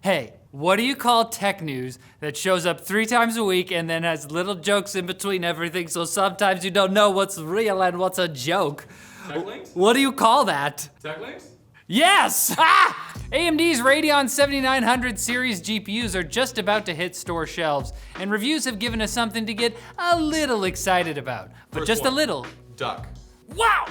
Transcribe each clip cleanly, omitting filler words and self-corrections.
Hey, what do you call tech news that shows up 3 times a week and then has little jokes in between everything, so sometimes you don't know what's real and what's a joke? Tech links? What do you call that? Tech links? Yes! Ah! AMD's Radeon 7900 series GPUs are just about to hit store shelves, and reviews have given us something to get a little excited about. But First just one. a little. Duck. Wow!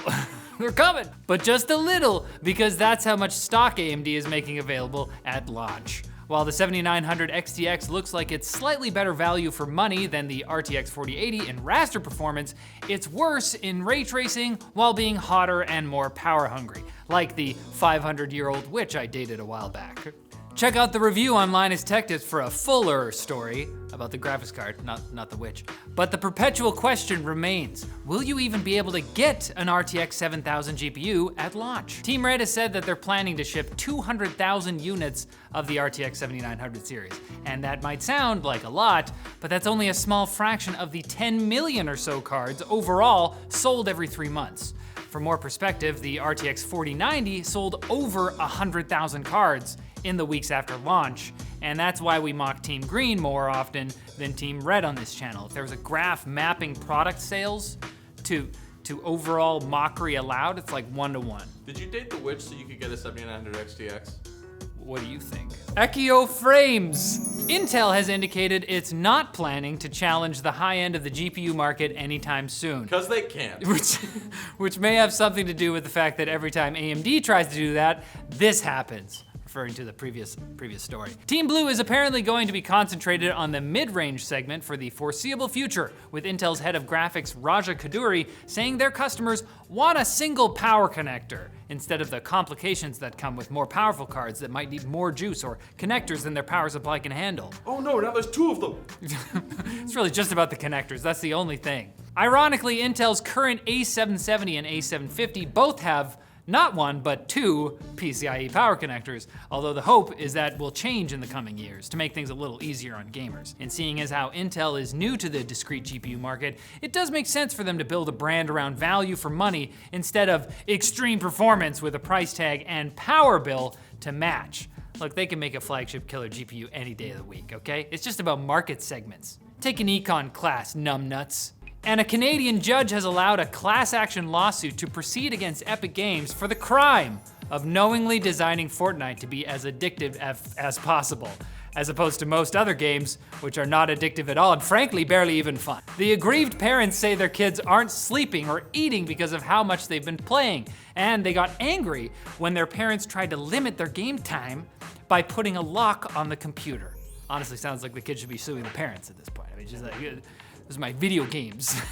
They're coming! But just a little, because that's how much stock AMD is making available at launch. While the 7900 XTX looks like it's slightly better value for money than the RTX 4080 in raster performance, it's worse in ray tracing while being hotter and more power hungry, like the 500-year-old witch I dated a while back. Check out the review on Linus Tech Tips for a fuller story about the graphics card, not the witch. But the perpetual question remains, will you even be able to get an RTX 7000 GPU at launch? Team Red has said that they're planning to ship 200,000 units of the RTX 7900 series. And that might sound like a lot, but that's only a small fraction of the 10 million or so cards overall sold every 3 months. For more perspective, the RTX 4090 sold over 100,000 cards in the weeks after launch, and that's why we mock Team Green more often than Team Red on this channel. If there was a graph mapping product sales to overall mockery allowed, it's like 1-to-1. Did you date the witch so you could get a 7900 XTX? What do you think? Ekio Frames! Intel has indicated it's not planning to challenge the high end of the GPU market anytime soon. Because they can't. Which may have something to do with the fact that every time AMD tries to do that, this happens. Referring to the previous story. Team Blue is apparently going to be concentrated on the mid-range segment for the foreseeable future, with Intel's head of graphics, Raja Kaduri, saying their customers want a single power connector instead of the complications that come with more powerful cards that might need more juice or connectors than their power supply can handle. Oh no, now there's 2 of them. It's really just about the connectors, that's the only thing. Ironically, Intel's current A770 and A750 both have not 1, but 2 PCIe power connectors, although the hope is that will change in the coming years to make things a little easier on gamers. And seeing as how Intel is new to the discrete GPU market, it does make sense for them to build a brand around value for money instead of extreme performance with a price tag and power bill to match. Look, they can make a flagship killer GPU any day of the week, okay? It's just about market segments. Take an econ class, numbnuts. And a Canadian judge has allowed a class action lawsuit to proceed against Epic Games for the crime of knowingly designing Fortnite to be as addictive as possible, as opposed to most other games, which are not addictive at all and frankly barely even fun. The aggrieved parents say their kids aren't sleeping or eating because of how much they've been playing, and they got angry when their parents tried to limit their game time by putting a lock on the computer. Honestly, sounds like the kids should be suing the parents at this point. I mean, just like, those are my video games.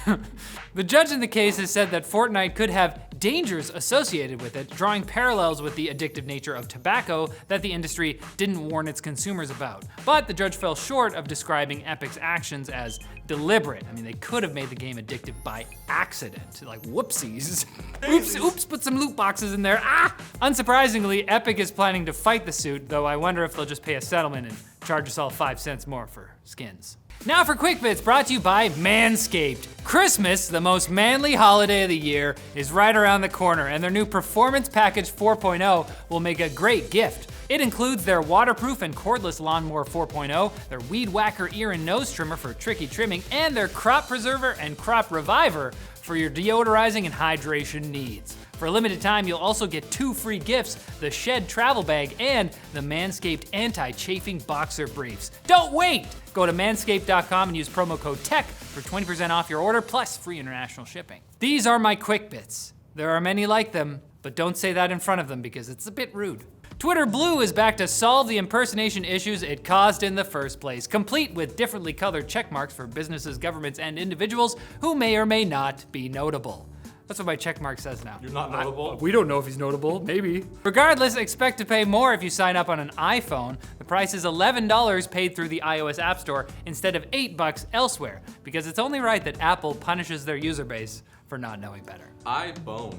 The judge in the case has said that Fortnite could have dangers associated with it, drawing parallels with the addictive nature of tobacco that the industry didn't warn its consumers about. But the judge fell short of describing Epic's actions as deliberate. I mean, they could have made the game addictive by accident, like whoopsies. Oops, put some loot boxes in there, ah! Unsurprisingly, Epic is planning to fight the suit, though I wonder if they'll just pay a settlement and charge us all 5 cents more for skins. Now for Quick Bits, brought to you by MANSCAPED. Christmas, the most manly holiday of the year, is right around the corner, and their new Performance Package 4.0 will make a great gift. It includes their waterproof and cordless lawnmower 4.0, their weed whacker ear and nose trimmer for tricky trimming, and their crop preserver and crop reviver for your deodorizing and hydration needs. For a limited time, you'll also get 2 free gifts, the Shed travel bag and the Manscaped anti-chafing boxer briefs. Don't wait! Go to manscaped.com and use promo code TECH for 20% off your order plus free international shipping. These are my Quick Bits. There are many like them, but don't say that in front of them because it's a bit rude. Twitter Blue is back to solve the impersonation issues it caused in the first place, complete with differently colored check marks for businesses, governments, and individuals who may or may not be notable. That's what my check mark says now. You're not notable? We don't know if he's notable, maybe. Regardless, expect to pay more if you sign up on an iPhone. The price is $11 paid through the iOS App Store instead of $8 elsewhere, because it's only right that Apple punishes their user base for not knowing better. I bone.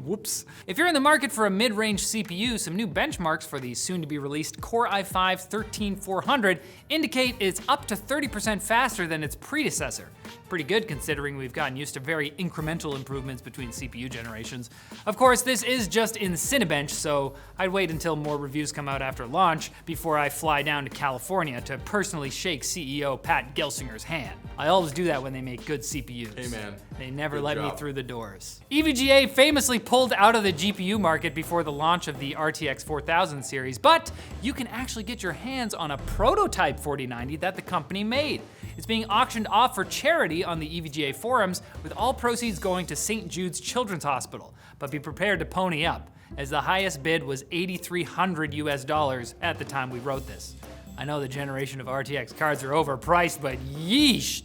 Whoops. If you're in the market for a mid-range CPU, some new benchmarks for the soon-to-be-released Core i5-13400 indicate it's up to 30% faster than its predecessor. Pretty good considering we've gotten used to very incremental improvements between CPU generations. Of course, this is just in Cinebench, so I'd wait until more reviews come out after launch before I fly down to California to personally shake CEO Pat Gelsinger's hand. I always do that when they make good CPUs. Hey man, They never good let me job. through the doors. EVGA famously pulled out of the GPU market before the launch of the RTX 4000 series, but you can actually get your hands on a prototype 4090 that the company made. It's being auctioned off for charity on the EVGA forums, with all proceeds going to St. Jude's Children's Hospital. But be prepared to pony up, as the highest bid was $8,300 US at the time we wrote this. I know the generation of RTX cards are overpriced, but yeesh,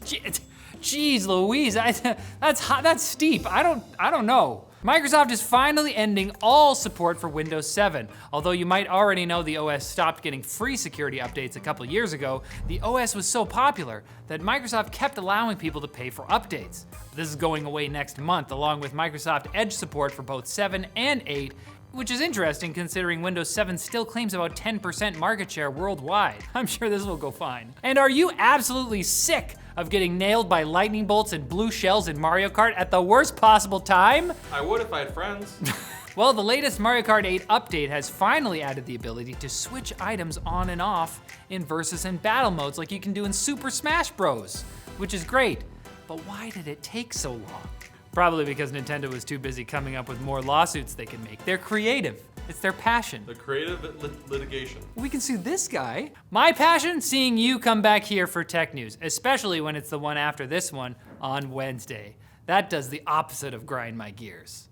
jeez Louise, that's steep. I don't know. Microsoft is finally ending all support for Windows 7. Although you might already know the OS stopped getting free security updates a couple years ago, the OS was so popular that Microsoft kept allowing people to pay for updates. This is going away next month, along with Microsoft Edge support for both 7 and 8, which is interesting considering Windows 7 still claims about 10% market share worldwide. I'm sure this will go fine. And are you absolutely sick of getting nailed by lightning bolts and blue shells in Mario Kart at the worst possible time? I would if I had friends. Well, the latest Mario Kart 8 update has finally added the ability to switch items on and off in versus and battle modes like you can do in Super Smash Bros, which is great. But why did it take so long? Probably because Nintendo was too busy coming up with more lawsuits they can make. They're creative. It's their passion. The creative litigation. We can sue this guy. My passion, seeing you come back here for tech news, especially when it's the one after this one on Wednesday. That does the opposite of grind my gears.